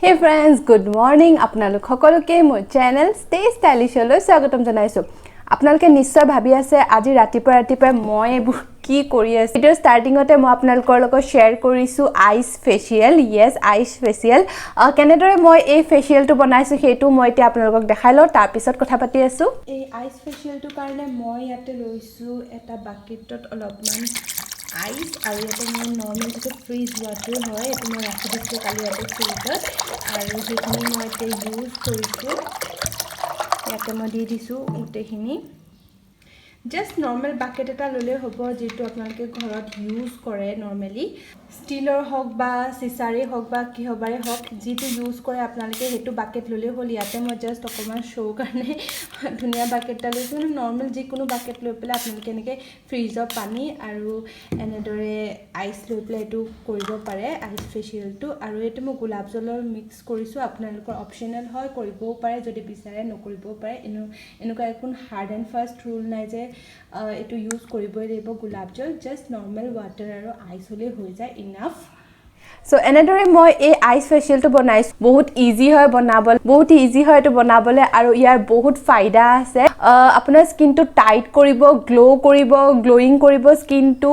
Hey friends, good morning. আপোনালোক সকলোকে মোৰ চেনেল ষ্টে ষ্টাইলিছলৈ স্বাগতম জনাইছো। আপোনালোকে নিশ্চয় ভাবি আছে আজি ৰাতিপুৱা মই এইবোৰ কি কৰি আছো। ভিডিও ষ্টাৰ্টিংতে মই আপোনালোকৰ লগত শ্বেয়াৰ কৰিছো ice facial. Yes, ice facial. কেনেদৰে মই এই ফেচিয়েলটো বনাইছো সেইটো মই এতিয়া আপোনালোকক দেখাই লওঁ, তাৰ পিছত কথা পাতি আছো। এই আইচ ফেচিয়েলটো কাৰণে মই ইয়াতে লৈছো এটা বাকেটত অলপমান আইচ আৰু এটা মই নৰ্মেল যেটো ফ্ৰিজ ৱাটাৰ হয় এইটো মই ৰাখি দিছোঁ কালি ইয়াতে ফ্ৰিজত আৰু সেইখিনি মই এতিয়া ইউজ কৰিছোঁ। ইয়াতে মই দি দিছোঁ গোটেইখিনি। জাষ্ট নৰ্মেল বাকেট এটা ল'লে হ'ব যেটো আপোনালোকে ঘৰত ইউজ কৰে নৰ্মেলি। ষ্টিলৰ হওক বা চিচাৰে হওক বা কিহবাৰে হওক যেটো ইউজ কৰে আপোনালোকে হেতু বাকেট ল'লে হ'ল। ইয়াতে মই জাষ্ট অকমান শো কাৰণে ধুনীয়া বাকেট এটা লৈছোঁ। নৰ্মেল যিকোনো বাকেট লৈ পেলাই আপোনালোকে এনেকৈ ফ্ৰিজৰ পানী আৰু এনেদৰে আইচ লৈ পেলাই এইটো কৰিব পাৰে আইচ ফেচিয়েলটো। আৰু এইটো মই গোলাপ জলৰ মিক্স কৰিছোঁ। আপোনালোকৰ অপশ্যনেল হয়, কৰিবও পাৰে, যদি বিচাৰে নকৰিবও পাৰে। এনেকুৱা একো হাৰ্ড এণ্ড ফাষ্ট ৰুল নাই যে এইটো ইউজ কৰিবই লাগিব গোলাপ জল। জাষ্ট নৰ্মেল ৱাটাৰ আৰু আইচ হ'লেই হৈ যায়, ইনাফ। সো এনেদৰে মই এই আইচ ফেচিয়েলটো বনাইছোঁ। বহুত ইজি হয় বনাবলৈ, বহুত ইজি হয় এইটো বনাবলৈ আৰু ইয়াৰ বহুত ফাইদা আছে। আপোনাৰ স্কিনটো টাইট কৰিব, গ্লো কৰিব, গ্লোয়িং কৰিব স্কিনটো।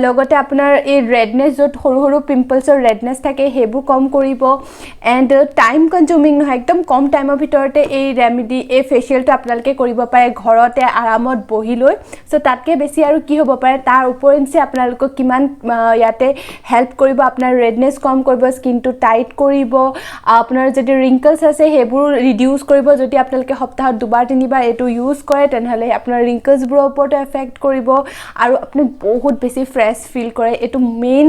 লগতে আপোনাৰ এই ৰেডনেছ য'ত সৰু সৰু পিম্পলছৰ ৰেডনেছ থাকে সেইবোৰ কম কৰিব। এণ্ড টাইম কনজিউমিং নহয়, একদম কম টাইমৰ ভিতৰতে এই ৰেমেডি এই ফেচিয়েলটো আপোনালোকে কৰিব পাৰে ঘৰতে আৰামত বহি লৈ। সো তাতকৈ বেছি আৰু কি হ'ব পাৰে, তাৰ ওপৰঞ্চি আপোনালোকক কিমান ইয়াতে হেল্প কৰিব, আপোনাৰ ৰেডনেছ কম কৰিব, স্কিনটো টাইট কৰিব, আপোনাৰ যদি ৰিংকলছ আছে সেইবোৰ ৰিডিউচ কৰিব। যদি আপোনালোকে সপ্তাহত 2-3 এইটো ইউজ কৰে তেনেহ'লে আপোনাৰ ৰিংকলছবোৰৰ ওপৰতো এফেক্ট কৰিব আৰু আপুনি বহুত বেছি ফ্ৰেছ ফিল কৰে। এইটো মেইন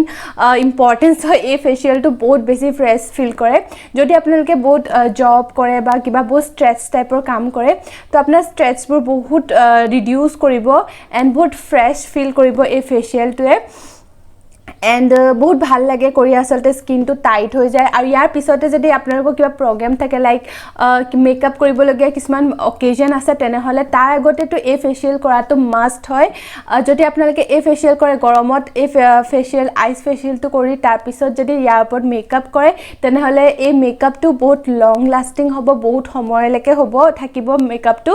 ইম্পৰ্টেঞ্চ হয় এই ফেচিয়েলটো, বহুত বেছি ফ্ৰেছ ফিল কৰে। যদি আপোনালোকে বহুত জব কৰে বা কিবা বহুত ষ্ট্ৰেছ টাইপৰ কাম কৰে তো আপোনাৰ ষ্ট্ৰেছবোৰ বহুত ৰিডিউচ কৰিব এণ্ড বহুত ফ্ৰেছ ফিল কৰিব এই ফেচিয়েলটোৱে। এণ্ড বহুত ভাল লাগে কৰি, আচলতে স্কিনটো টাইট হৈ যায়। আৰু ইয়াৰ পিছতে যদি আপোনালোকৰ কিবা প্ৰগ্ৰেম থাকে লাইক মেকআপ কৰিবলগীয়া কিছুমান অকেজন আছে তেনেহ'লে তাৰ আগতেতো এই ফেচিয়েল কৰাটো মাষ্ট হয়। যদি আপোনালোকে এই ফেচিয়েল কৰে গৰমত, এই ফেচিয়েল আইচ ফেচিয়েলটো কৰি তাৰপিছত যদি ইয়াৰ ওপৰত মেকআপ কৰে তেনেহ'লে এই মেকআপটো বহুত লং লাষ্টিং হ'ব, বহুত সময়লৈকে থাকিব মেকআপটো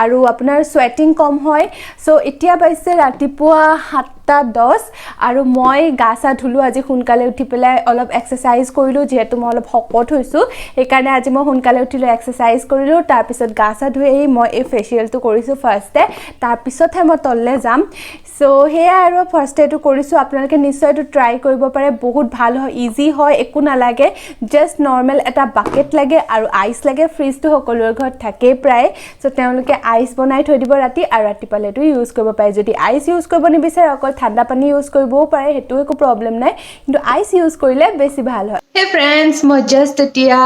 আৰু আপোনাৰ স্ৱেটিং কম হয়। চ' এতিয়া পাইছে ৰাতিপুৱা 7:10 আৰু মই গা চা ধুলোঁ আজি সোনকালে উঠি পেলাই অলপ এক্সাৰচাইজ কৰিলোঁ। যিহেতু মই অলপ শকত হৈছোঁ সেইকাৰণে আজি মই সোনকালে উঠিলোঁ, এক্সাৰচাইজ কৰিলোঁ। তাৰপিছত গা চা ধুই আহি মই এই ফেচিয়েলটো কৰিছোঁ ফাৰ্ষ্টে, তাৰপিছতহে মই তললৈ যাম। চ' সেয়াই আৰু ফাৰ্ষ্টে এইটো কৰিছোঁ। আপোনালোকে নিশ্চয় এইটো ট্ৰাই কৰিব পাৰে, বহুত ভাল হয়, ইজি হয়, একো নালাগে। জাষ্ট নৰ্মেল এটা বাকেট লাগে আৰু আইচ লাগে। ফ্ৰিজটো সকলোৰে ঘৰত থাকেই প্ৰায়। চ' তেওঁলোকে আইচ বনাই থৈ দিব ৰাতি আৰু ৰাতিপুৱালে এইটো ইউজ কৰিব পাৰে। যদি আইচ ইউজ কৰিব নিবিচাৰে অকল ঠাণ্ডা পানী ইউজ কৰিবও পাৰে, সেইটো একো প্ৰব্লেম নাই, কিন্তু আইচ ইউজ কৰিলে বেছি ভাল হয়। হে ফ্ৰেণ্ডছ, মই জাষ্ট এতিয়া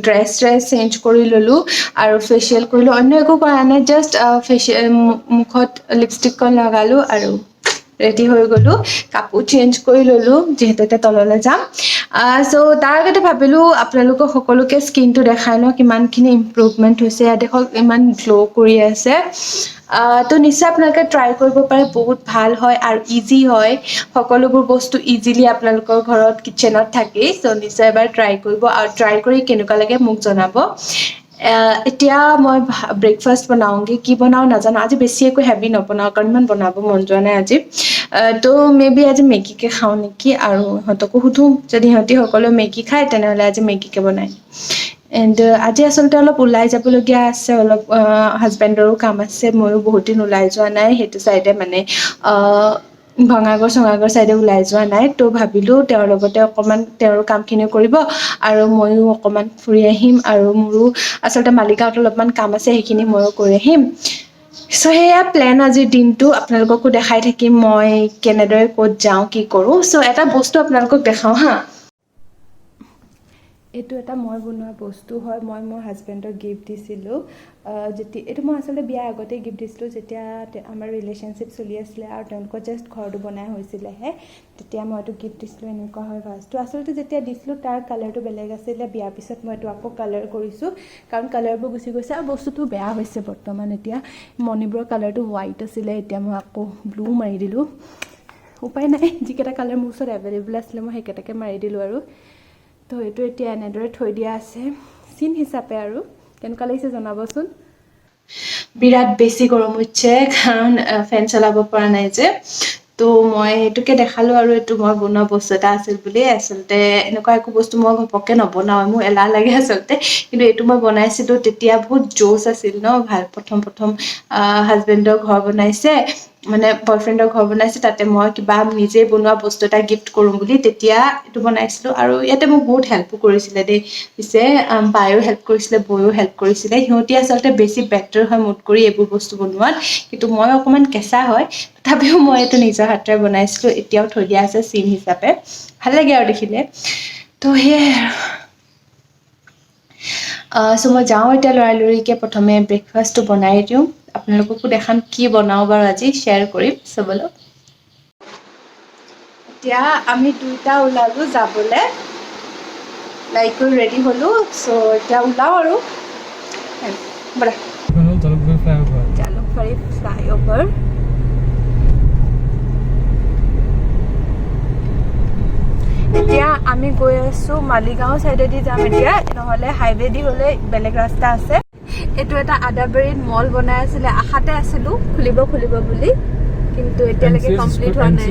ড্ৰেছ চেঞ্জ কৰি ল'লোঁ আৰু ফেচিয়েল কৰিলোঁ। অন্য একো কৰা নাই, জাষ্ট মুখত লিপষ্টিকখন লগালোঁ আৰু ৰেডি হৈ গ'লোঁ। কাপোৰ চেঞ্জ কৰি ল'লোঁ যিহেতু এতিয়া তললৈ যাম। চ' তাৰ আগতে ভাবিলোঁ আপোনালোকক সকলোকে স্কিনটো দেখাই লওঁ কিমানখিনি ইম্প্ৰুভমেণ্ট হৈছে। ইয়াত দেখক ইমান গ্ল' কৰি আছে। তো নিশ্চয় আপোনালোকে ট্ৰাই কৰিব পাৰে, বহুত ভাল হয় আৰু ইজি হয়। সকলোবোৰ বস্তু ইজিলি আপোনালোকৰ ঘৰত কিটচেনত থাকেই। চ' নিশ্চয় এবাৰ ট্ৰাই কৰিব আৰু ট্ৰাই কৰি কেনেকুৱা লাগে মোক জনাব। এতিয়া মই ব্ৰেকফাষ্ট বনাওঁগৈ, কি বনাওঁ নাজানো। আজি বেছি একো হেভি নবনাওঁ কাৰণ ইমান বনাব মন যোৱা নাই আজি। তো মেবি আজি মেগীকে খাওঁ নেকি আৰু ইহঁতকো সুধোঁ যদি সিহঁতি সকলোৱে মেগী খায় তেনেহ'লে আজি মেগীকে বনাই। এণ্ড আজি আচলতে অলপ ওলাই যাবলগীয়া আছে, অলপ হাজবেণ্ডৰো কাম আছে। ময়ো বহুত দিন ওলাই যোৱা নাই সেইটো চাইডে, মানে ভঙাগড় চাইডে ওলাই যোৱা নাই। তো ভাবিলোঁ তেওঁৰ লগতে অকণমান তেওঁৰ কামখিনিও কৰিব আৰু ময়ো অকণমান ফুৰি আহিম। আৰু মোৰো আচলতে মালিগাঁৱত অলপমান কাম আছে, সেইখিনি ময়ো কৰি আহিম। চ' সেয়া প্লেন আজিৰ দিনটো। আপোনালোককো দেখাই থাকিম মই কেনেদৰে ক'ত যাওঁ, কি কৰোঁ। চ' এটা বস্তু আপোনালোকক দেখাওঁ হা। এইটো এটা মই বনোৱা বস্তু হয়, মই মোৰ হাজবেণ্ডক গিফ্ট দিছিলোঁ। এইটো মই আচলতে বিয়াৰ আগতেই গিফ্ট দিছিলোঁ, যেতিয়া আমাৰ ৰিলেশ্যনশ্বিপ চলি আছিলে আৰু তেওঁলোকৰ জাষ্ট ঘৰটো বনাই হৈছিলেহে, তেতিয়া মই এইটো গিফ্ট দিছিলোঁ। এনেকুৱা হয় ভাজটো। আচলতে যেতিয়া দিছিলোঁ তাৰ কালাৰটো বেলেগ আছিলে। বিয়াৰ পিছত মই এইটো আকৌ কালাৰ কৰিছোঁ কাৰণ কালাৰবোৰ গুচি গৈছে আৰু বস্তুটো বেয়া হৈছে বৰ্তমান। এতিয়া মণিবোৰৰ কালাৰটো হোৱাইট আছিলে, এতিয়া মই আকৌ ব্লু মাৰি দিলোঁ। উপায় নাই, যিকেইটা কালাৰ মোৰ ওচৰত এভেইলেবল আছিলে মই সেইকেইটাকে মাৰি দিলোঁ আৰু। তো তো এইটো এতিয়া এনেদৰে থৈ দিয়া আছে চিন হিচাপে আৰু কেনেকুৱা লাগিছে জনাবচোন বিৰাট বেছি গৰম হৈছে কাৰণ ফেন চলাব পৰা নাই যে তো মই এইটোকে দেখালো আৰু এইটো মই বনোৱা বস্তু এটা আছিল বুলি আচলতে এনেকুৱা একো বস্তু মই ঘপককে নবনাও মোৰ এলাহ লাগে আচলতে কিন্তু এইটো মই বনাইছিলো তেতিয়া বহুত জোচ আছিল ন ভাল প্ৰথম হাজবেণ্ডৰ ঘৰ বনাইছে মানে বয়ফ্ৰেণ্ডৰ ঘৰ বনাইছে তাতে মই কিবা নিজে বনোৱা বস্তু এটা গিফ্ট কৰোঁ বুলি তেতিয়া এইটো বনাইছিলো আৰু ইয়াতে মোক বহুত হেল্প কৰিছিলে দেই পিছে বায়ো হেল্প কৰিছিলে বয়ো হেল্প কৰিছিলে সিহঁতি আচলতে বেছি বেটাৰ হয় মোত কৰি এইবোৰ বস্তু বনোৱাত কিন্তু মই অকণমান কেঁচা হয় তথাপিও মই এইটো নিজৰ হাতেৰে বনাইছিলো এতিয়াও থৈ দিয়া আছে চিন হিচাপে ভাল লাগে আৰু দেখিলে তো সেয়াই আৰু চ' মই যাওঁ এতিয়া লৰালৰিকৈ প্ৰথমে ব্ৰেকফাষ্টটো বনাই দিওঁ আপোনালোককো দেখাম কি বনাওঁ বাৰু আজি শ্বেয়াৰ কৰিম চবলৈ এতিয়া আমি দুইটা ওলালো যাবলৈ লাইক ৰেডি হ'লো চ' এতিয়া ওলাওঁ আৰু ব'লা জালুকবাৰী ফ্লাইঅভাৰ এতিয়া আমি গৈ আছো মালিগাঁও চাইডেদি যাম এতিয়া নহ'লে হাইৱেদি হ'লে বেলেগ ৰাস্তা আছে এইটো এটা আদাবাৰীত মল বনাই আছিলে আশাতে আছিলো খুলিব বুলি কিন্তু এতিয়ালৈকে কমপ্লিট হোৱা নাই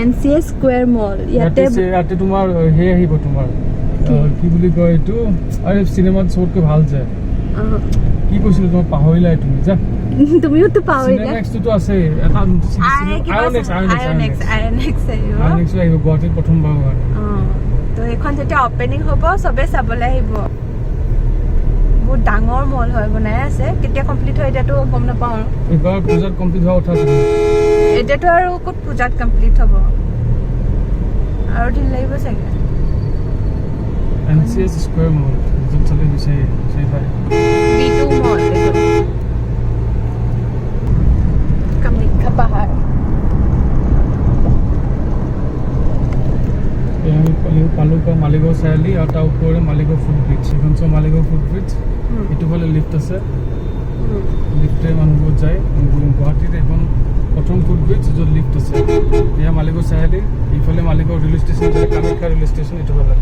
NCS স্কোয়াৰ মল ইয়াতে তোমাৰ হে আহিব তোমাৰ কি বুলি কয় এইটো আৰে চিনেমাত চবতকৈ ভাল যায় কি কৈছিলো তোমাক পাহৰিলা তুমি যা তুমিওতো পাহৰিলা নেক্সটটো আছে এটা আইএনএক্স আহিব গুৱাহাটীত প্ৰথমবাৰ তো এইখন যেতিয়া অপেনিং হ'ব চবে চাবলৈ আহিব বহুত ডাঙৰ মল হয় বনাই আছে কেতিয়া কমপ্লিট হয় এতিয়াতো গম নাপাওঁ আৰু এইবাৰ পূজাত কমপ্লিট হোৱা কথা আছে এতিয়াতো আৰু ক'ত পূজাত কমপ্লিট হ'ব আৰু দিন লাগিব চাগে NCS স্কোয়াৰ মল য'ত চলে সেই পায় B2 মল কামাখ্যা পাহাৰ পালো মালিগাঁও চাৰিআলি আৰু তাৰ ওপৰে মালিগাঁও ফুটব্ৰিজ এখন চব মালিগাঁও ফুটব্ৰিজ এইটো ফালে লিফ্ট আছে লিফ্টে মানুহবোৰ যায় গুৱাহাটীত এখন প্ৰথম ফুটব্ৰিজ য'ত লিফ্ট আছে এয়া মালিগাঁও চাৰিআলি ইফালে মালিগাঁও ৰেলৱে ষ্টেচন যায় কামাখ্যা ৰেলৱে ষ্টেচন এইটো ফালে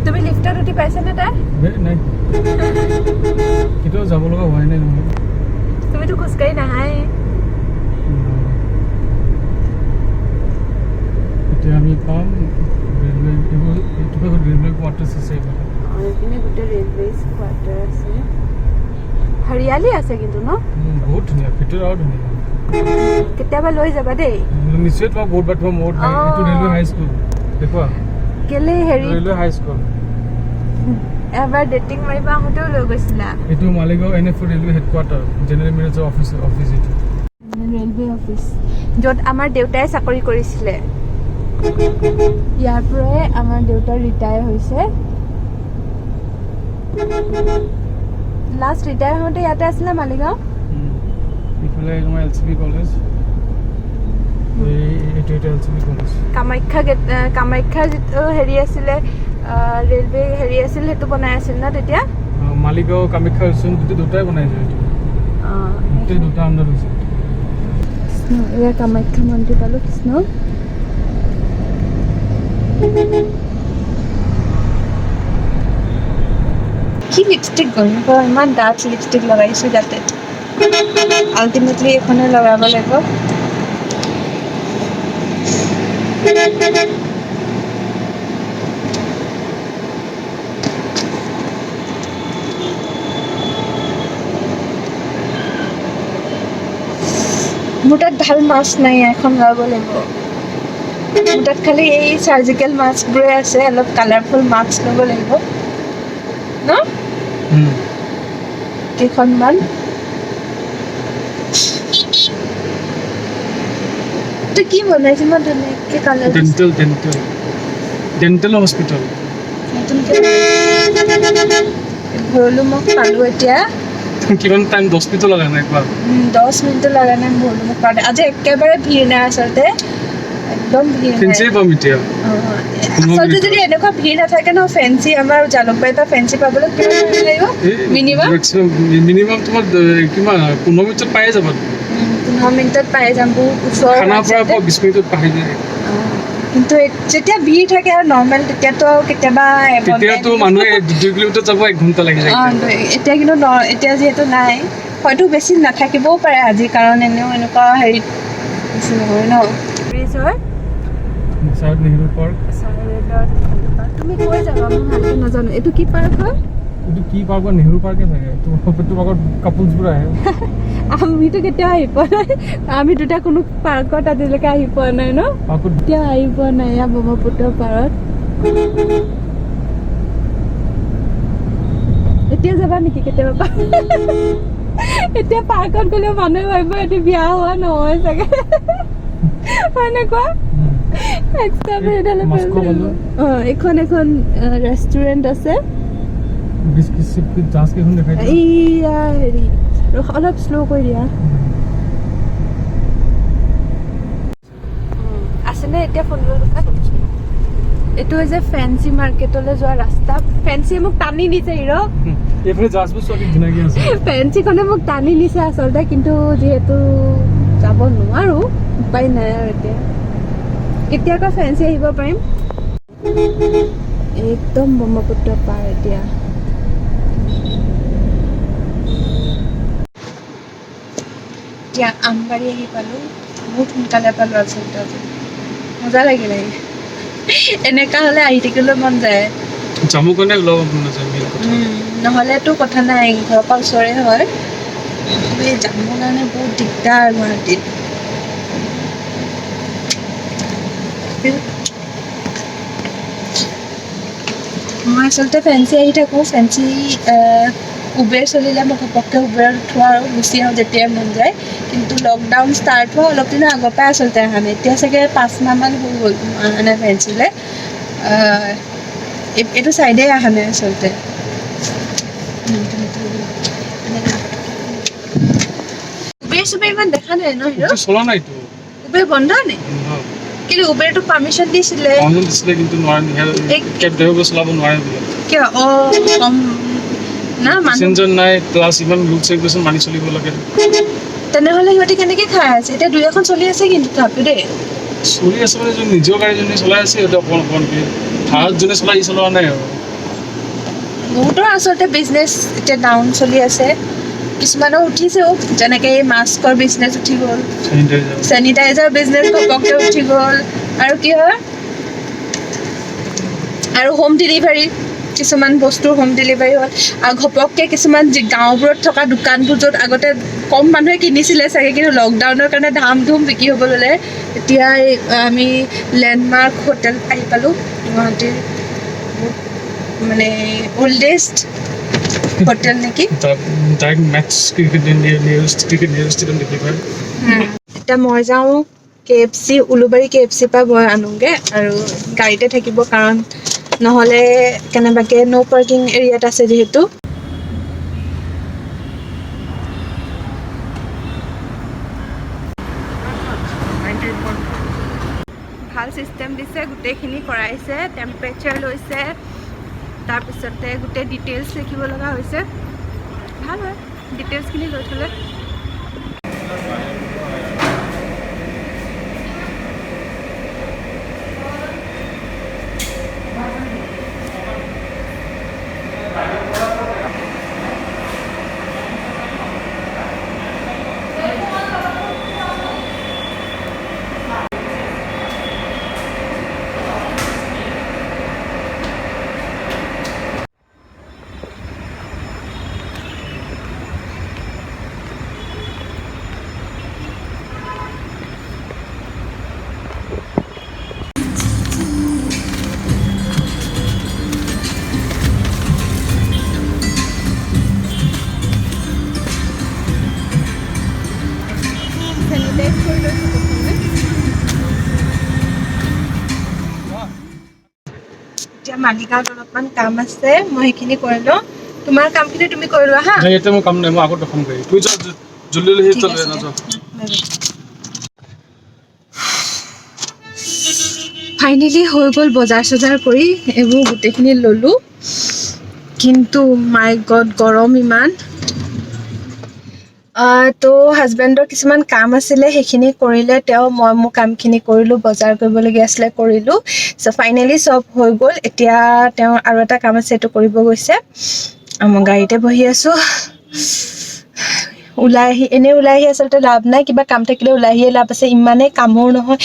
তুমি লিফ্টত উঠি পাইছানে তাই নাই কেতিয়াও যাব লগা হোৱাই নাই নহয় তুমিতো খোজকাঢ়ি নাহাই এতিয়া আমি পাম ৰেলৱে এইবোৰ এইটো ৰেলৱে কোৱাৰ্টাৰ্ছ আছে এইপিনে গোটেই ৰেলৱে কোৱাৰ্টাৰ আছে হৰিয়ালি আছে কিন্তু ন বহুত ধুনীয়া ভিতৰত আৰু ধুনীয়া কেতিয়াবা লৈ যাবা দেই নিশ্চয় তোমাক বহুত বাৰ তোমাৰ মত নাই এইটো ৰেলৱে হাই স্কুল দেখুৱা কেলে হেৰি ৰেলৱে হাই স্কুল এবাৰ ডেটিং মাৰিবা আহোঁতেও লৈ গৈছিলা এইটো Maligaon NFO railway headquarter general manager office এইটো ৰেলৱে অফিচ য'ত আমাৰ দেউতাই চাকৰি কৰিছিলে ইয়াৰ পৰাই আমাৰ দেউতা ৰিটায়াৰ হৈছে লাষ্ট ৰিটায়াৰ হওঁতে ইয়াতে আছিলে মালিগাঁও ইফালে তোমাৰ LCB কলেজ এইটো LCB কলেজ কামাখ্যা যিটো হেৰি আছিলে ৰেলৱে হেৰি আছিল সেইটো বনাই আছিল ন তেতিয়া মালিগাঁও কামাখ্যা ৰেষ্টুৰেণ্ট দুটাই বনাইছে এইটো দুটা আণ্ডাৰ হৈছে এয়া কামাখ্যা মন্দিৰ পালো কৃষ্ণ কি লিপষ্টিক গম ইমান ডাৰ্ক লিপষ্টিক লগাইছো যাতে আল্টিমেটলি এখনে লগাব লাগিব মোৰ তাত ভাল মাস্ক নাই এখন লগাব লাগিব মোৰ তাত খালি এই চাৰ্জিকেল মাস্কবোৰে আছে অলপ কালাৰফুল মাস্ক ল'ব লাগিব ন কেইখনমান তো কি বনাইছে মই ধুনীয়াকৈ কালাৰ ডেণ্টেল হস্পিটেল ভৰলো মোক পালোঁ এতিয়া কিমান টাইম 10 মিনিট লগা নাই একবাৰ 10 মিনিট লগা নাই ভৰলো মোক পাওঁতে আজি একেবাৰে ভিৰ নাই আচলতে একদম ভিৰ নাই আচলতে যদি এনেকুৱা ভিৰ নাথাকে ন ফেঞ্চি আমাৰ জালুকবাৰীৰ পৰা ফেঞ্চি পাবলৈ কিমান লাগিব মিনিমাম তোমাৰ কিমান 15 মিনিটত পায়ে যাবা 15 15 মিনিটত পাই যাম, বহুত ওচৰ খানাৰ পৰা 20 মিনিটত পাই যায়। কিন্তু যেতিয়া ভিৰ থাকে আৰু নৰ্মেল তেতিয়াতো কেতিয়াবা তেতিয়াতো মানুহে 2 কিলোমিটাৰ যাব 1 ঘণ্টা লাগি যায়। এতিয়া কিন্তু এতিয়া যিহেতু নাই, হয়তো বেছি নাথাকিবও পাৰে আজি, কাৰণ এনেও এনেকুৱা হেৰিত বেছি নহয় ন। ব্ৰিজ হয় চাউথ নেহৰু পাৰ্ক। তুমি কৈ যাবা, মই ভালকৈ নাজানো এইটো কি পাৰ্ক হয়। এইটো কি পাৰ্ক হয়? নেহৰু পাৰ্কে থাকে। এইটো পাৰ্কত কাপলছবোৰ আহে। আমিতো কেতিয়াও আহি পোৱা নাই, আমি দুটা কোনো পাৰ্কত আজিলৈকে আহি পোৱা নাই ন। এতিয়া আহি পোৱা নাই ইয়াৰ ব্ৰহ্মপুত্ৰ পাৰত। এতিয়া যাবা নেকি কেতিয়াবা? এতিয়া পাৰ্কত গ'লেও মানুহে ভাবিব এইটো বিয়া হোৱা নহয় চাগে, হয়নে কোৱা? এখন ৰেষ্টুৰেণ্ট আছে। এইয়া হেৰি অলপ শ্ল' কৰি দিয়া আছেনে এতিয়া ফোনটোৰ দোকান? এইটো হৈছে ফেঞ্চি মাৰ্কেটলৈ যোৱা ৰাস্তা। ফেঞ্চিয়ে মোক টানি নিছে হিৰ', ফেঞ্চিখনে মোক টানি নিছে আচলতে, কিন্তু যিহেতু যাব নোৱাৰো, উপায় নাই আৰু এতিয়া। কেতিয়া আকৌ ফেঞ্চি আহিব পাৰিম? একদম ব্ৰহ্মপুত্ৰ পাৰ এতিয়া। এতিয়া আমবাৰী আহি পালোঁ, বহুত সোনকালে পালোঁ আচলতে। মজা লাগিলে, এনেকা হ'লে আহি থাকিবলৈ মন যায়। নহ'লেতো কথা নাই, ঘৰৰ পৰা ওচৰে হয়। এই যামৰ কাৰণে বহুত দিগদাৰ গুৱাহাটীত। মই আচলতে ফেঞ্চি আহি থাকোঁ। ফেঞ্চি উবেৰ চলিলে মই ঘপককৈ উবেৰত উঠোঁ আৰু গুচি আহোঁ যেতিয়াই মন যায়। কিন্তু লকডাউন ষ্টাৰ্ট হোৱা অলপ দিনৰ আগৰ পৰাই আচলতে অহা নাই। এতিয়া চাগে 5 মাহমান হৈ গ'ল অহা নাই ফেঞ্চিলৈ। এইটো চাইডে অহা নাই আচলতে। উবেৰ ইমান দেখা নাই ন? চলা নাইতো, উবেৰ বন্ধ নে? কিন্তু উবেৰটো পাৰ্মিশ্যন দিছিলে, কিন্তু কেব ড্ৰাইভাৰ চলাব নোৱাৰে বোলে। কিয়? না পেচেঞ্জাৰ নাই, প্লাছ ইমান ৰুলছ ৰেগুলেশ্যন মানি চলিব লাগে। তেনেহ'লে সিহঁতে কেনেকৈ খাই আছে? এতিয়া 2 এখন চলি আছে কিন্তু তথাপিও দেই চলি আছে মানে নিজৰ গাড়ী যোনে চলাই আছে সিহঁতে অকণকে, ভাড়াত যোনে চলাই চলোৱা নাই আৰু। বহুতৰ আচলতে বিজনেছ এতিয়া ডাউন চলি আছে। কিছুমানৰ উঠিছেও, যেনেকৈ এই মাস্কৰ বিজনেছ উঠি গ'ল, চেনিটাইজাৰ বিজনেছ ঘপককৈ উঠি গ'ল। আৰু কি হয়, আৰু হোম ডেলিভাৰী, কিছুমান বস্তুৰ হোম ডেলিভাৰী হ'ল। আৰু ঘপককৈ কিছুমান গাঁওবোৰত থকা দোকানবোৰ য'ত আগতে কম মানুহে কিনিছিলে চাগে, কিন্তু লকডাউনৰ কাৰণে ধাম ধুম বিক্ৰী হ'ব ল'লে। এতিয়া আমি লেণ্ডমাৰ্ক হোটেল আহি পালোঁ, গুৱাহাটীৰ মানে অল্ডেষ্ট হোটেল নেকি। এতিয়া মই যাওঁ KFC, উলুবাৰী KFC পৰা মই আনোগৈ আৰু গাড়ীতে থাকিব, কাৰণ নহ'লে কেনেবাকৈ ন' পাৰ্কিং এৰিয়াত আছে যিহেতু। ভাল চিষ্টেম দিছে, গোটেইখিনি কৰাইছে, টেম্পাৰেচাৰ লৈছে, তাৰপিছতে গোটেই ডিটেইলছ লিখিব লগা হৈছে। ভাল হয় ডিটেইলছখিনি লৈ থ'লে। এতিয়া মালিগাঁৱত অলপমান কাম আছে, মই সেইখিনি কৰি লওঁ। তোমাৰ কামখিনি তুমি কৰি লোৱা হা। এতিয়া মোৰ কাম নাই, মই আগত দেখাম গাড়ী। তুই যা জল্দি লৈ ঠিক আছে, ফাইনেলি হৈ গ'ল বজাৰ চজাৰ কৰি, এইবোৰ গোটেইখিনি ল'লোঁ। কিন্তু মাই গড গৰম ইমান। তো হাজবেণ্ডৰ কিছুমান কাম আছিলে সেইখিনি কৰিলে তেওঁ মই মোৰ কামখিনি কৰিলোঁ বজাৰ কৰিবলগীয়া আছিলে কৰিলোঁ চ' ফাইনেলি চব হৈ গ'ল এতিয়া তেওঁ আৰু এটা কাম আছে এইটো কৰিব গৈছে মই গাড়ীতে বহি আছোঁ ওলাই আহি আচলতে লাভ নাই কিবা কাম থাকিলে ওলাই আহিয়ে লাভ আছে ইমানেই কামোৰ নহয়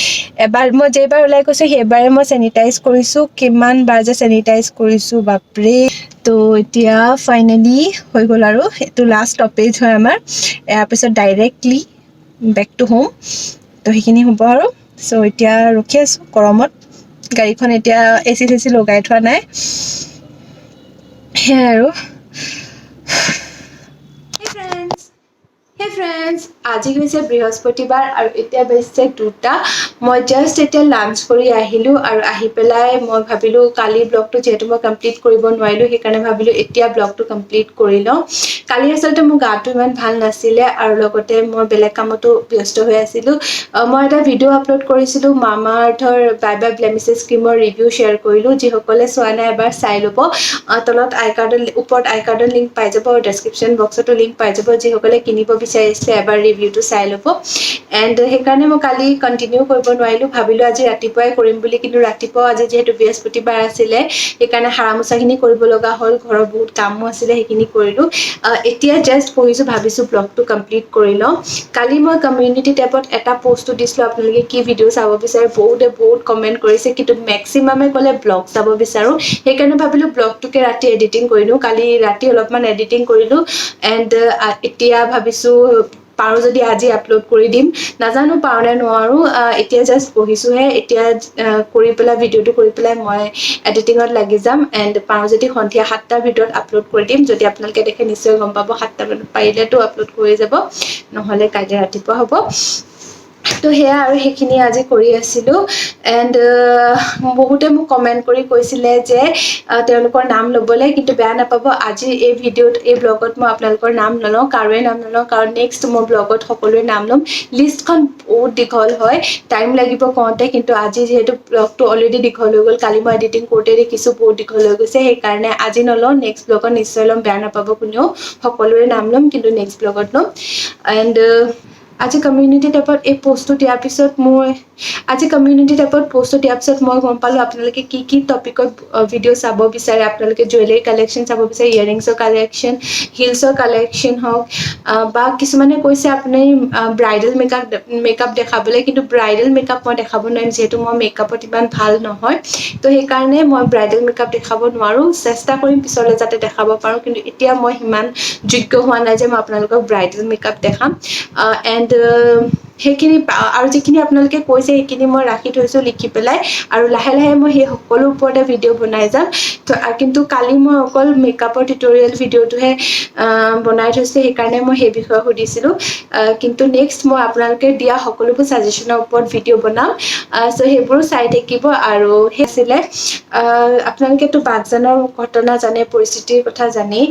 এবাৰ মই যেইবাৰ ওলাই গৈছোঁ সেইবাৰে মই চেনিটাইজ কৰিছোঁ কিমান বাৰ যে চেনিটাইজ কৰিছোঁ বাপৰে তো এতিয়া ফাইনেলি হৈ গ'ল আৰু এইটো লাষ্ট ষ্টপেজ হয় আমাৰ ইয়াৰ পিছত ডাইৰেক্টলি বেক টু হোম তো সেইখিনি হ'ব আৰু চ' এতিয়া ৰখি আছোঁ গৰমত গাড়ীখন এতিয়া এচি চেচি লগাই থোৱা নাই সেয়াই আৰু হে ফ্ৰেণ্ডছ আজি হৈছে বৃহস্পতিবাৰ আৰু এতিয়া বেছিছে 2টা মই জাষ্ট এতিয়া লাঞ্চ কৰি আহিলোঁ আৰু আহি পেলাই মই ভাবিলোঁ কালি ব্লগটো যিহেতু মই কমপ্লিট কৰিব নোৱাৰিলোঁ সেইকাৰণে ভাবিলোঁ এতিয়া ব্লগটো কমপ্লিট কৰি লওঁ কালি আচলতে মোৰ গাটো ইমান ভাল নাছিলে আৰু লগতে মই বেলেগ কামতো ব্যস্ত হৈ আছিলোঁ মই এটা ভিডিঅ' আপলোড কৰিছিলোঁ মামা আৰ্থৰ বাই বাই ব্লেমিছেছ ক্ৰীমৰ ৰিভিউ শ্বেয়াৰ কৰিলোঁ যিসকলে চোৱা নাই এবাৰ চাই ল'ব তলত ওপৰত আই কাৰ্ডৰ লিংক পাই যাব আৰু ডেছক্ৰিপশ্যন বক্সতো লিংক পাই যাব যিসকলে কিনিব বিচাৰিছে এবাৰ ৰিভিউটো চাই ল'ব এণ্ড সেইকাৰণে মই কালি কণ্টিনিউ কৰিব নোৱাৰিলোঁ ভাবিলোঁ আজি ৰাতিপুৱাই কৰিম বুলি কিন্তু ৰাতিপুৱা আজি যিহেতু বৃহস্পতিবাৰ আছিলে সেইকাৰণে সাৰা মোচাখিনি কৰিব লগা হ'ল ঘৰৰ বহুত কামো আছিলে সেইখিনি কৰিলোঁ এতিয়া জাষ্ট পঢ়িছোঁ ভাবিছোঁ ব্লগটো কমপ্লিট কৰি লওঁ কালি মই কমিউনিটি টেবত এটা পষ্টটো দিছিলোঁ আপোনালোকে কি ভিডিঅ' চাব বিচাৰে বহুতে বহুত কমেণ্ট কৰিছে কিন্তু মেক্সিমামে ক'লে ব্লগ চাব বিচাৰোঁ সেইকাৰণে ভাবিলোঁ ব্লগটোকে ৰাতি এডিটিং কৰিলোঁ কালি ৰাতি অলপমান এডিটিং কৰিলোঁ এণ্ড এতিয়া ভাবিছোঁ পাৰোঁ যদি আজি আপলোড কৰি দিম নাজানো পাৰোঁ নে নোৱাৰোঁ এতিয়া জাষ্ট পঢ়িছোঁহে এতিয়া কৰি পেলাই ভিডিঅ'টো কৰি পেলাই মই এডিটিঙত লাগি যাম এণ্ড পাৰোঁ যদি সন্ধিয়া 7টাৰ ভিতৰত আপলোড কৰি দিম যদি আপোনালোকে দেখে নিশ্চয় গম পাব 7টা মানত পাৰিলেতো আপলোড হৈ যাব নহ'লে কাইলৈ ৰাতিপুৱা হ'ব তো সেয়া আৰু সেইখিনি আজি কৰি আছিলোঁ এণ্ড বহুতে মোক কমেণ্ট কৰি কৈছিলে যে তেওঁলোকৰ নাম ল'বলৈ কিন্তু বেয়া নাপাব আজি এই ভিডিঅ'ত এই ব্লগত মই আপোনালোকৰ নাম নলওঁ কাৰোৱে নাম নলওঁ কাৰণ নেক্সট মই ব্লগত সকলোৱে নাম ল'ম লিষ্টখন বহুত দীঘল হয় টাইম লাগিব কওঁতে কিন্তু আজি যিহেতু ব্লগটো অলৰেডি দীঘল হৈ গ'ল কালি মই এডিটিং কৰোঁতে দেখিছোঁ বহুত দীঘল হৈ গৈছে সেইকাৰণে আজি নলওঁ নেক্সট ব্লগত নিশ্চয় ল'ম বেয়া নাপাব কোনেও সকলোৰে নাম ল'ম কিন্তু নেক্সট ব্লগত ল'ম এণ্ড আজি কমিউনিটি টেবত এই পষ্টটো দিয়াৰ পিছত মই গম পালোঁ আপোনালোকে কি কি টপিকত ভিডিঅ' চাব বিচাৰে আপোনালোকে জুৱেলাৰী কালেকশ্যন চাব বিচাৰে ইয়েৰিংছৰ কালেকশ্যন হিলছৰ কালেকশ্যন হওক বা কিছুমানে কৈছে আপুনি ব্ৰাইডেল মেকআপ দেখাবলৈ কিন্তু ব্ৰাইডেল মেকআপ মই দেখাব নোৱাৰিম যিহেতু মই মেকআপত ইমান ভাল নহয় তো সেইকাৰণে মই ব্ৰাইডেল মেকআপ দেখাব নোৱাৰোঁ চেষ্টা কৰিম পিছলৈ যাতে দেখাব পাৰোঁ কিন্তু এতিয়া মই সিমান যোগ্য হোৱা নাই যে মই আপোনালোকক ব্ৰাইডেল মেকআপ দেখাম এণ্ড সেইখিনি আৰু যিখিনি আপোনালোকে কৈছে সেইখিনি মই ৰাখি থৈছোঁ লিখি পেলাই আৰু লাহে লাহে মই সেই সকলোৰ ওপৰতে ভিডিঅ' বনাই যাম কিন্তু কালি মই অকল মেকআপৰ টিউটৰিয়েল ভিডিঅ'টোহে বনাই থৈছোঁ সেইকাৰণে মই সেই বিষয়ে সুধিছিলোঁ কিন্তু নেক্সট মই আপোনালোকে দিয়া সকলোবোৰ ছাজেশ্যনৰ ওপৰত ভিডিঅ' বনাম চ' সেইবোৰ চাই থাকিব আৰু সেই আছিলে আপোনালোকেতো বাগজানৰ ঘটনা জানে পৰিস্থিতিৰ কথা জানেই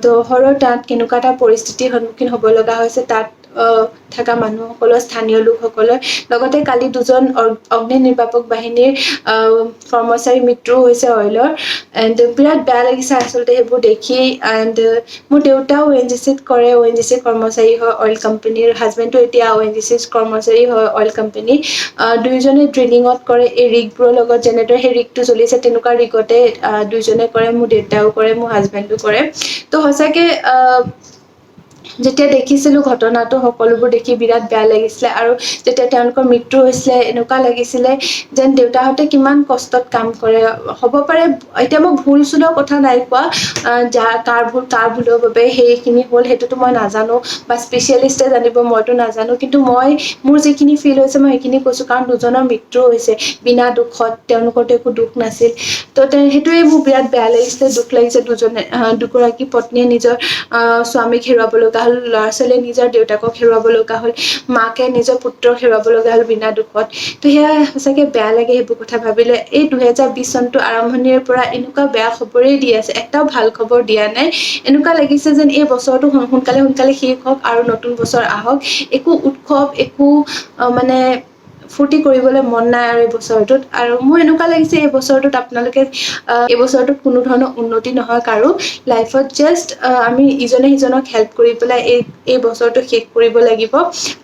তো হৰৰ তাত কেনেকুৱা এটা পৰিস্থিতিৰ সন্মুখীন হ'ব লগা হৈছে তাত থকা মানুহসকলৰ স্থানীয় লোকসকলৰ লগতে কালি 2জন অগ্নি নিৰ্বাপক বাহিনীৰ কৰ্মচাৰী মৃত্যু হৈছে অইলৰ এণ্ড বিৰাট বেয়া লাগিছে আচলতে সেইবোৰ দেখি এণ্ড মোৰ দেউতাও ONGCত কৰে ONGC কৰ্মচাৰী হয় অইল কোম্পানীৰ হাজবেণ্ডো এতিয়া ONGC কৰ্মচাৰী হয় অইল কোম্পানী দুয়োজনে ড্ৰিলিঙত কৰে এই ৰিগবোৰৰ লগত যেনেদৰে সেই ৰিগটো চলিছে তেনেকুৱা ৰিগতে দুয়োজনে কৰে মোৰ দেউতাও কৰে মোৰ হাজবেণ্ডো কৰে তো সঁচাকৈ যেতিয়া দেখিছিলোঁ ঘটনাটো সকলোবোৰ দেখি বিৰাট বেয়া লাগিছিলে আৰু যেতিয়া তেওঁলোকৰ মৃত্যু হৈছিলে এনেকুৱা লাগিছিলে যেন দেউতাহঁতে কিমান কষ্টত কাম কৰে হ'ব পাৰে এতিয়া মই ভুল চুলৰ কথা নাই কোৱা কাৰ ভুলৰ বাবে সেইখিনি হ'ল সেইটোতো মই নাজানো বা স্পেচিয়েলিষ্টে জানিব মইতো নাজানো কিন্তু মোৰ যিখিনি ফিল হৈছে মই সেইখিনি কৈছোঁ কাৰণ 2জনৰ মৃত্যু হৈছে বিনা দুখত তেওঁলোকৰতো একো দুখ নাছিল তো সেইটোৱে মোৰ বিৰাট বেয়া লাগিছিলে দুখ লাগিছে দুগৰাকী পত্নীয়ে নিজৰ স্বামীক হেৰুৱাব লগা হ'ল ল'ৰা ছোৱালীয়ে নিজৰ দেউতাকক হেৰুৱাব লগা হ'ল মাকে নিজৰ পুত্ৰক হেৰুৱাব লগা হ'ল বিনা দুখত তো সেয়া সঁচাকৈ বেয়া লাগে সেইবোৰ কথা ভাবিলে এই 2020 চনটো আৰম্ভণিৰ পৰা এনেকুৱা বেয়া খবৰেই দি আছে এটাও ভাল খবৰ দিয়া নাই এনেকুৱা লাগিছে যেন এই বছৰটো সোনকালে শেষ হওক আৰু নতুন বছৰ আহক একো উৎসৱ একো মানে ফূৰ্তি কৰিবলৈ মন নাই আৰু এই বছৰটোত আৰু মোৰ এনেকুৱা লাগিছে এই বছৰটোত আপোনালোকে এই বছৰটোত কোনো ধৰণৰ উন্নতি নহয় কাৰো লাইফত জাষ্ট আমি ইজনে সিজনক হেল্প কৰি পেলাই এই বছৰটো শেষ কৰিব লাগিব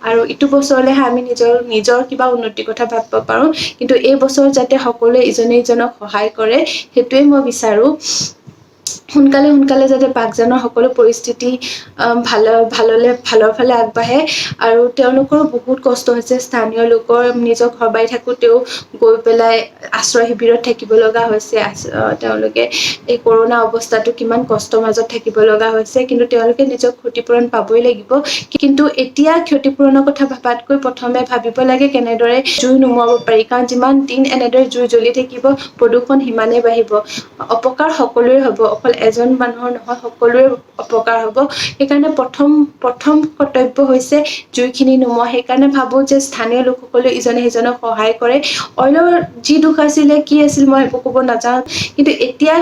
আৰু ইটো বছৰলৈহে আমি নিজৰ কিবা উন্নতিৰ কথা ভাবিব পাৰোঁ কিন্তু এই বছৰ যাতে সকলোৱে ইজনে সিজনক সহায় কৰে সেইটোৱে মই বিচাৰোঁ সোনকালে যাতে বাগজানৰ সকলো পৰিস্থিতি ভালৰ ফালে আগবাঢ়ে আৰু তেওঁলোকৰ বহুত কষ্ট হৈছে স্থানীয় লোকৰ নিজৰ ঘৰ বাৰী থাকোঁতেও গৈ পেলাই আশ্ৰয় শিবিৰত থাকিব লগা হৈছে তেওঁলোকে এই কৰোণা অৱস্থাটো কিমান কষ্টৰ মাজত থাকিব লগা হৈছে কিন্তু তেওঁলোকে নিজৰ ক্ষতিপূৰণ পাবই লাগিব কিন্তু এতিয়া ক্ষতিপূৰণৰ কথা ভাবাতকৈ প্ৰথমে ভাবিব লাগে কেনেদৰে জুই নুমুৱাব পাৰি কাৰণ যিমান দিন এনেদৰে জুই জ্বলি থাকিব প্ৰদূষণ সিমানেই বাঢ়িব অপকাৰ সকলোৰে হ'ব অকল এজন মানুহৰ নহয় সকলোৰে অপকাৰ হ'ব সেইকাৰণে প্ৰথম কৰ্তব্য হৈছে জুইখিনি নুমুৱা সেইকাৰণে ভাবোঁ যে স্থানীয় লোকসকলে ইজনে সিজনক সহায় কৰে অইলৰ যি দুখ আছিলে কি আছিল মই একো ক'ব নাযাওঁ কিন্তু এতিয়া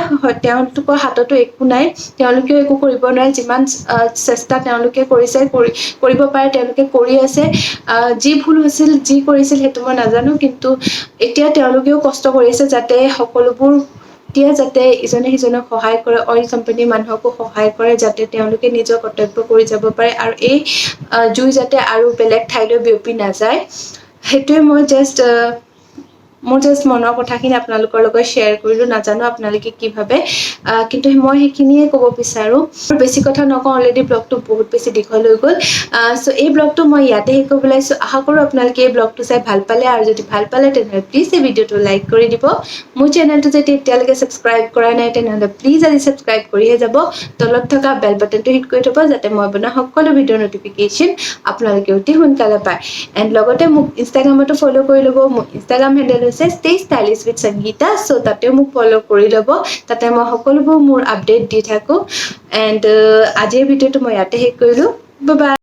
তেওঁলোকৰ হাততো একো নাই তেওঁলোকেও একো কৰিব নোৱাৰে যিমান চেষ্টা তেওঁলোকে কৰিছে কৰিব পাৰে তেওঁলোকে কৰি আছে যি ভুল হৈছিল যি কৰিছিল সেইটো মই নাজানো কিন্তু এতিয়া তেওঁলোকেও কষ্ট কৰি আছে যাতে সকলোবোৰ যাতে ইজনে সিজনক সহায় কৰে অইল কোম্পানীৰ মানুহকো সহায় কৰে যাতে তেওঁলোকে নিজৰ কৰ্তব্য কৰি যাব পাৰে আৰু এই জুই যাতে আৰু বেলেগ ঠাইলৈ বিয়পি নাযায় সেইটোৱে মই মোৰ জাষ্ট মনৰ কথাখিনি আপোনালোকৰ লগত শ্বেয়াৰ কৰিলোঁ নাজানো আপোনালোকে কি ভাবে কিন্তু মই সেইখিনিয়ে ক'ব বিচাৰোঁ বেছি কথা নকওঁ অলৰেডি ব্লগটো বহুত বেছি দীঘল হৈ গ'ল চ' এই ব্লগটো মই ইয়াতে শেষ কৰিব ওলাইছোঁ আশা কৰোঁ আপোনালোকে এই ব্লগটো চাই ভাল পালে আৰু যদি ভাল পালে তেনেহ'লে প্লিজ এই ভিডিঅ'টো লাইক কৰি দিব মোৰ চেনেলটো যদি এতিয়ালৈকে ছাবস্ক্ৰাইব কৰা নাই তেনেহ'লে প্লিজ আজি ছাবস্ক্ৰাইব কৰিহে যাব তলত থকা বেল বাটনটো হিট কৰি থ'ব যাতে মই বনোৱা সকলো ভিডিঅ'ৰ নটিফিকেশ্যন আপোনালোকে অতি সোনকালে পায় এণ্ড লগতে মোক ইনষ্টাগ্ৰামতো ফ'ল' কৰি ল'ব মোৰ ইনষ্টাগ্ৰাম হেণ্ডেল হৈছে ষ্টে ষ্টাইলিছ উইথ সংগীতা চ' তাতেও মোক ফ'ল' কৰি ল'ব তাতে মই সকলোবোৰ মোৰ আপডেট দি থাকোঁ এণ্ড আজিৰ ভিডিঅ'টো মই ইয়াতে শেষ কৰিলোঁ বাই বাই